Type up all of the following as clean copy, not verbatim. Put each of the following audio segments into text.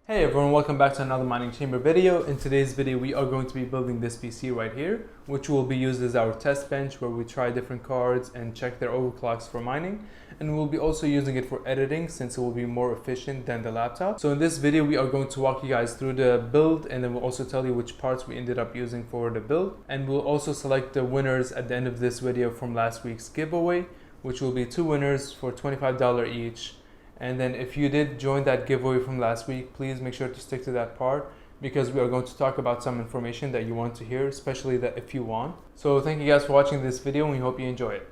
Hey everyone, welcome back to another mining chamber video. In today's video, we are going to be building this PC right here, which will be used as our test bench where we try different cards and check their overclocks for mining. And we'll be also using it for editing since it will be more efficient than the laptop. So in this video, we are going to walk you guys through the build, and then we'll also tell you which parts we ended up using for the build. And we'll also select the winners at the end of this video from last week's giveaway, which will be 2 winners for $25 each. And then if you did join that giveaway from last week, please make sure to stick to that part because we are going to talk about some information that you want to hear, especially that if you want. So thank you guys for watching this video and we hope you enjoy it.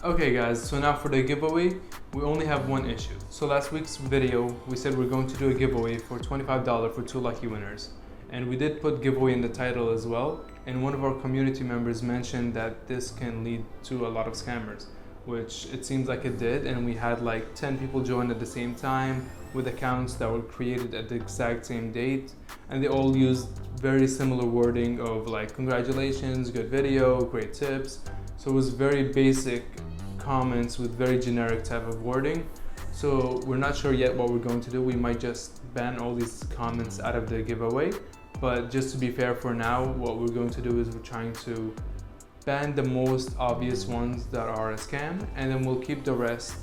Okay guys, so now for the giveaway, we only have one issue. So last week's video, we said we're going to do a giveaway for $25 for 2 lucky winners. And we did put giveaway in the title as well. And one of our community members mentioned that this can lead to a lot of scammers, which it seems like it did. And we had like 10 people join at the same time with accounts that were created at the exact same date. And they all used very similar wording of like, congratulations, good video, great tips. So it was very basic comments with very generic type of wording. So we're not sure yet what we're going to do. We might just ban all these comments out of the giveaway. But just to be fair for now, what we're going to do is we're trying to ban the most obvious ones that are a scam, and then we'll keep the rest.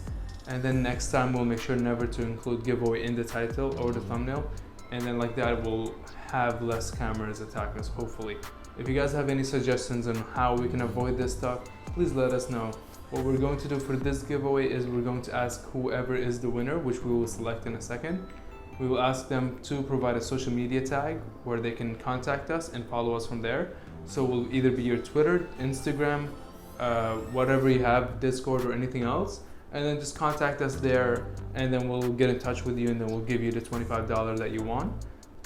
And then next time we'll make sure never to include giveaway in the title or the thumbnail. And then like that, we'll have less scammers attack us, hopefully. If you guys have any suggestions on how we can avoid this stuff, please let us know. What we're going to do for this giveaway is we're going to ask whoever is the winner, which we will select in a second. We will ask them to provide a social media tag where they can contact us and follow us from there. So we'll either be your Twitter, Instagram, whatever you have, Discord or anything else. And then just contact us there, and then we'll get in touch with you, and then we'll give you the $25 that you want.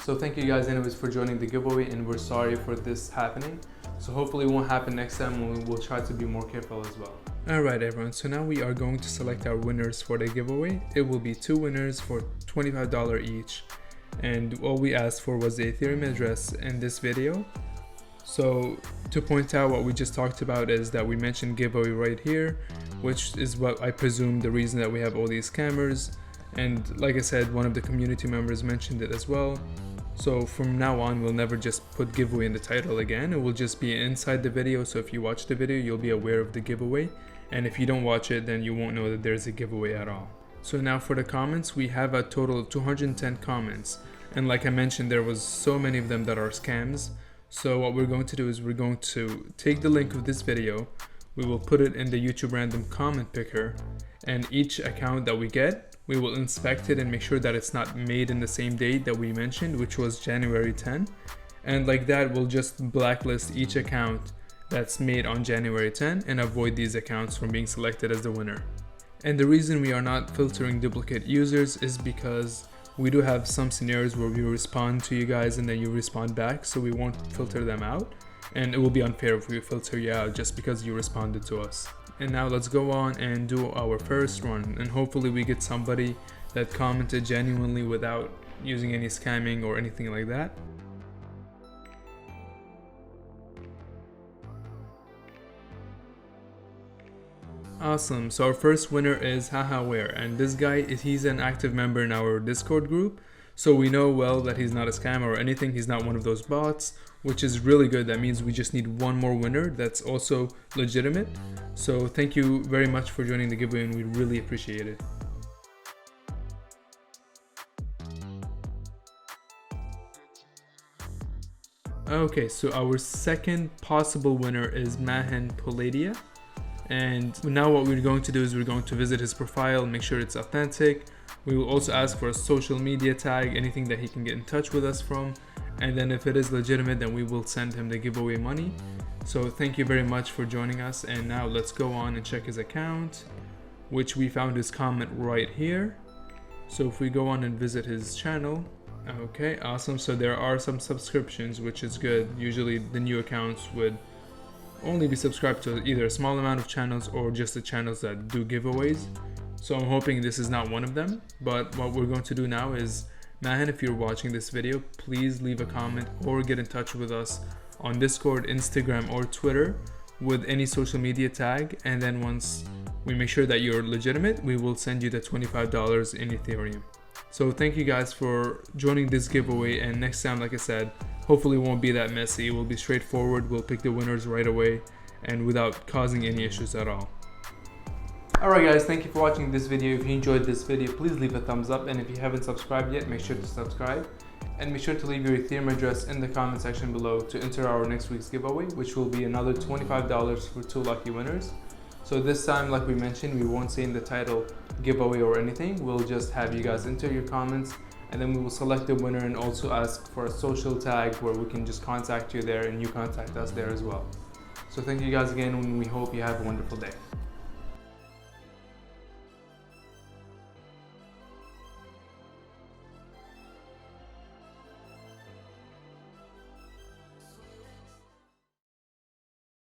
So thank you guys anyways for joining the giveaway, and we're sorry for this happening. So hopefully it won't happen next time, and we'll try to be more careful as well. Alright everyone, so now we are going to select our winners for the giveaway. It will be 2 winners for $25 each. And all we asked for was the Ethereum address in this video. So to point out what we just talked about is that we mentioned giveaway right here, which is what I presume the reason that we have all these scammers. And like I said, one of the community members mentioned it as well. So from now on, we'll never just put giveaway in the title again. It will just be inside the video. So if you watch the video, you'll be aware of the giveaway. And if you don't watch it, then you won't know that there's a giveaway at all. So now for the comments, we have a total of 210 comments. And like I mentioned, there was so many of them that are scams. So what we're going to do is we're going to take the link of this video. We will put it in the YouTube random comment picker. And each account that we get, we will inspect it and make sure that it's not made in the same date that we mentioned, which was January 10. And like that, we'll just blacklist each account that's made on January 10 and avoid these accounts from being selected as the winner. And the reason we are not filtering duplicate users is because we do have some scenarios where we respond to you guys and then you respond back, so we won't filter them out. And it will be unfair if we filter you out just because you responded to us. And now let's go on and do our first run, and hopefully we get somebody that commented genuinely without using any scamming or anything like that. Awesome, so our first winner is HahaWare, and this guy, he's an active member in our Discord group. So we know well that he's not a scammer or anything, he's not one of those bots, which is really good. That means we just need one more winner that's also legitimate. So thank you very much for joining the giveaway, and we really appreciate it. Okay, so our second possible winner is Mahan Palladium. And now what we're going to do is we're going to visit his profile, make sure it's authentic. We will also ask for a social media tag, anything that he can get in touch with us from. And then if it is legitimate, then we will send him the giveaway money. So thank you very much for joining us. And now let's go on and check his account, which we found his comment right here. So if we go on and visit his channel, okay, awesome. So there are some subscriptions, which is good. Usually the new accounts would only be subscribed to either a small amount of channels or just the channels that do giveaways. So I'm hoping this is not one of them. But what we're going to do now is, Mahan, if you're watching this video, please leave a comment or get in touch with us on Discord, Instagram, or Twitter with any social media tag. And then once we make sure that you're legitimate, we will send you the $25 in Ethereum. So thank you guys for joining this giveaway. And next time, like I said, hopefully it won't be that messy. It will be straightforward. We'll pick the winners right away and without causing any issues at all. Alright guys, thank you for watching this video. If you enjoyed this video, please leave a thumbs up, and if you haven't subscribed yet, make sure to subscribe, and make sure to leave your Ethereum address in the comment section below to enter our next week's giveaway, which will be another $25 for 2 lucky winners. So this time, like we mentioned, we won't say in the title giveaway or anything. We'll just have you guys enter your comments, and then we will select the winner and also ask for a social tag where we can just contact you there and you contact us there as well. So thank you guys again, and we hope you have a wonderful day.